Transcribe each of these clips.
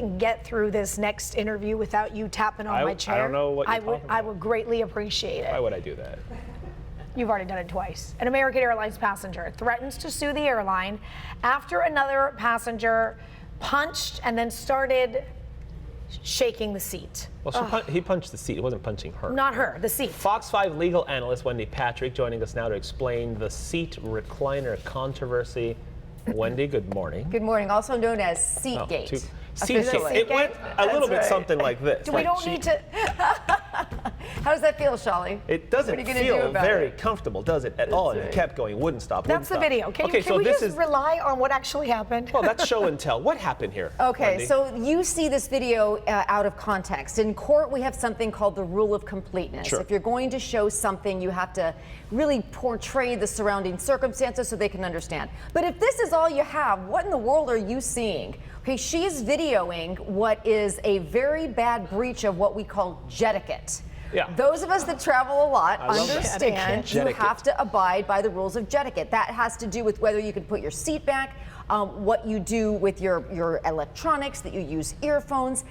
can get through this next interview without you tapping on my chair, I don't know what you're talking about. I would greatly appreciate it. Why would I do that? You've already done it twice. An American Airlines passenger threatens to sue the airline after another passenger punched and then started shaking the seat. Well, he punched the seat. He wasn't punching her. Not her, the seat. Fox 5 legal analyst Wendy Patrick joining us now to explain the seat recliner controversy. Wendy, good morning. Good morning, also known as Seatgate. Seatgate. It went a little bit something like this. We don't need to. How does that feel, Shali? It doesn't feel very comfortable, does it, at all? And it kept going, wouldn't stop. That's the video. Can we just rely on what actually happened? Well, that's show and tell. What happened here? Okay, Wendy? so you see this video out of context. In court, we have something called the rule of completeness. Sure. If you're going to show something, you have to really portray the surrounding circumstances so they can understand. But if this is all you have, what in the world are you seeing? Okay, she is videoing what is a very bad breach of what we call Jettquette. Yeah. Those of us that travel a lot understand you Jettquette. have to abide by the rules of Jettquette. That has to do with whether you can put your seat back, what you do with your electronics, that you use earphones,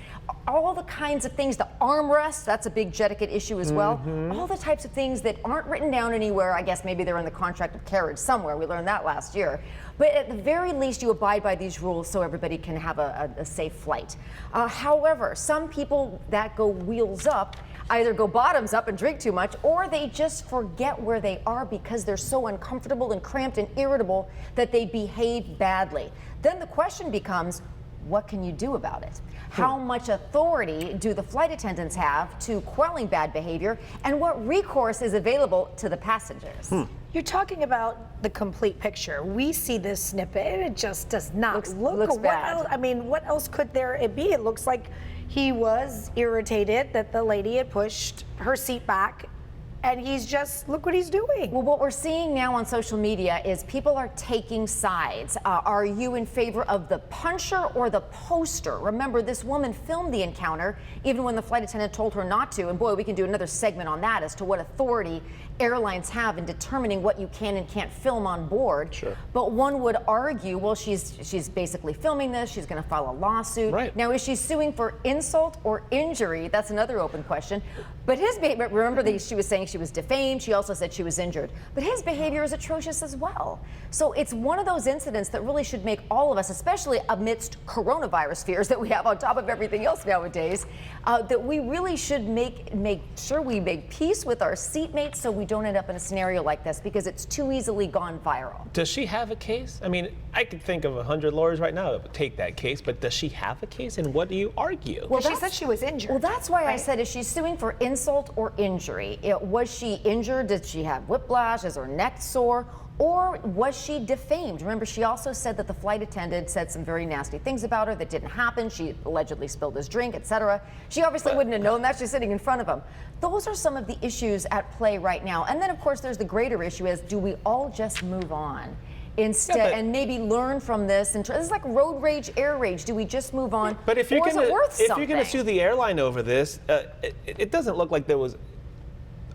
all the kinds of things, the armrest, that's a big Jettquette issue as well. All the types of things that aren't written down anywhere. I guess maybe they're in the contract of carriage somewhere. We learned that last year. But at the very least, you abide by these rules so everybody can have a safe flight. However, some people that go wheels up either go bottoms up and drink too much, or they just forget where they are because they're so uncomfortable and cramped and irritable that they behave badly. Then the question becomes, what can you do about it? How much authority do the flight attendants have to quelling bad behavior, and what recourse is available to the passengers? You're talking about the complete picture. We see this snippet and it just does not looks bad. Else, I mean, what else could there be? It looks like he was irritated that the lady had pushed her seat back, and he's just, look what he's doing. Well, what we're seeing now on social media is people are taking sides. Are you in favor of the puncher or the poster? Remember, this woman filmed the encounter even when the flight attendant told her not to. And boy, we can do another segment on that as to what authority airlines have in determining what you can and can't film on board. Sure. But one would argue, well, she's basically filming this. She's going to file a lawsuit. Right. Now, is she suing for insult or injury? That's another open question. But his behavior, remember that she was saying she was defamed. She also said she was injured. But his behavior is atrocious as well. So it's one of those incidents that really should make all of us, especially amidst coronavirus fears that we have on top of everything else nowadays, that we really should make sure we make peace with our seatmates so we don't end up in a scenario like this, because it's too easily gone viral. Does she have a case? I mean, I could think of 100 lawyers right now that would take that case, but does she have a case, and what do you argue? Well, she said she was injured. Well, that's why I said, is she suing for insult or injury? Was she injured? Did she have whiplash? Is her neck sore? Or was she defamed? Remember, she also said that the flight attendant said some very nasty things about her that didn't happen. She allegedly spilled his drink, etc. She obviously wouldn't have known that. She's sitting in front of him. Those are some of the issues at play right now. And then, of course, there's the greater issue is, do we all just move on? Instead, and maybe learn from this. And this is like road rage, air rage. Do we just move on? But if you're going to sue the airline over this, it doesn't look like there was,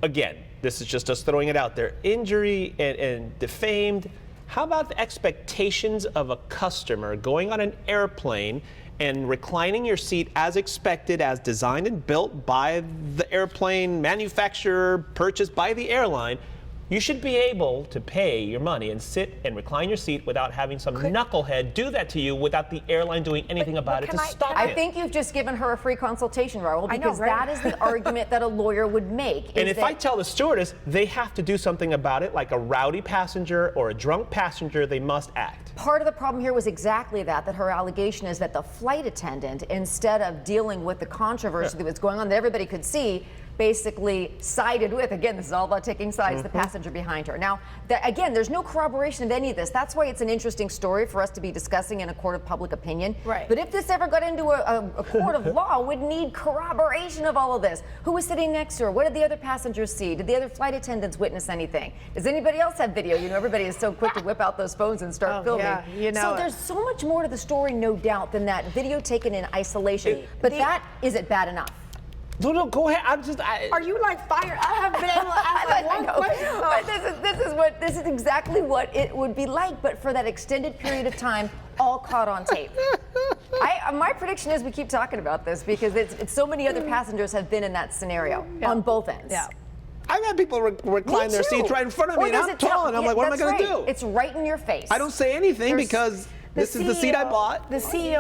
again, this is just us throwing it out there, injury and defamed. How about the expectations of a customer going on an airplane and reclining your seat as expected, as designed and built by the airplane manufacturer, purchased by the airline? You should be able to pay your money and sit and recline your seat without having some knucklehead do that to you without the airline doing anything about it to stop it. I think you've just given her a free consultation, Raul, because that is the argument that a lawyer would make. And if I tell the stewardess they have to do something about it, like a rowdy passenger or a drunk passenger, they must act. Part of the problem here was exactly that her allegation is that the flight attendant, instead of dealing with the controversy that was going on that everybody could see, basically sided with, again, this is all about taking sides, the passenger behind her. Now, again, there's no corroboration of any of this. That's why it's an interesting story for us to be discussing in a court of public opinion. Right. But if this ever got into a court of law, we'd need corroboration of all of this. Who was sitting next to her? What did the other passengers see? Did the other flight attendants witness anything? Does anybody else have video? You know, everybody is so quick to whip out those phones and start filming. Yeah, you know so there's so much more to the story, no doubt, than that video taken in isolation. But is it bad enough? No, go ahead. Are you like fired? I haven't been able to ask one question. But this is exactly what it would be like, but for that extended period of time, all caught on tape. My prediction is we keep talking about this because it's so many other passengers have been in that scenario on both ends. Yeah. I've had people recline their seats right in front of me, and I'm tall, and I'm like, what am I going to do? It's right in your face. I don't say anything because this is the seat I bought. The CEO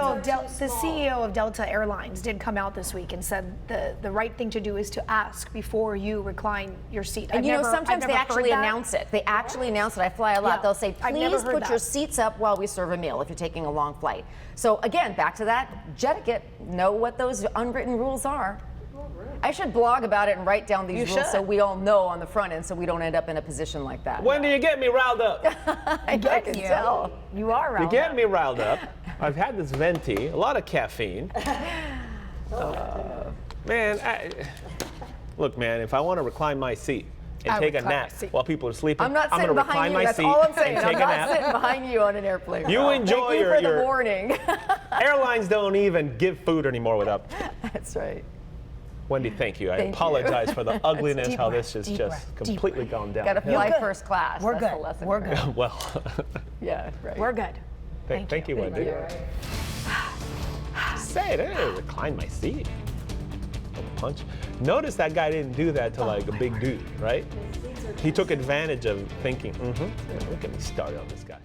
of Delta Airlines did come out this week and said the right thing to do is to ask before you recline your seat. And sometimes they actually announce it. They actually announce it. I fly a lot. Yeah. They'll say, I've never please heard put that. your seats up while we serve a meal if you're taking a long flight. So again, back to that, Jettquette, know what those unwritten rules are. I should blog about it and write down these rules so we all know on the front end so we don't end up in a position like that. When do you get me riled up? I can tell. You are riled You get up. me riled up. I've had this venti, a lot of caffeine. Man, look, man, if I want to recline my seat and I take a recline my nap seat. while people are sleeping, I'm not going sitting to behind recline you. my That's seat all I'm saying. and I'm take a not nap. sitting behind you on an airplane. You enjoy Thank you for the your warning. airlines don't even give food anymore without. That's right. Wendy, thank you. I Thank you. apologize for the ugliness, Deep how breath, this has deep just breath, deep completely breath. gone down. Got to fly good. first class. We're That's good. the lesson. We're good. Well, Yeah, right. We're good. thank you, Wendy. Say it, recline my seat. A punch. Notice that guy didn't do that to like a big dude, right? He took advantage of thinking, don't get me started on this guy.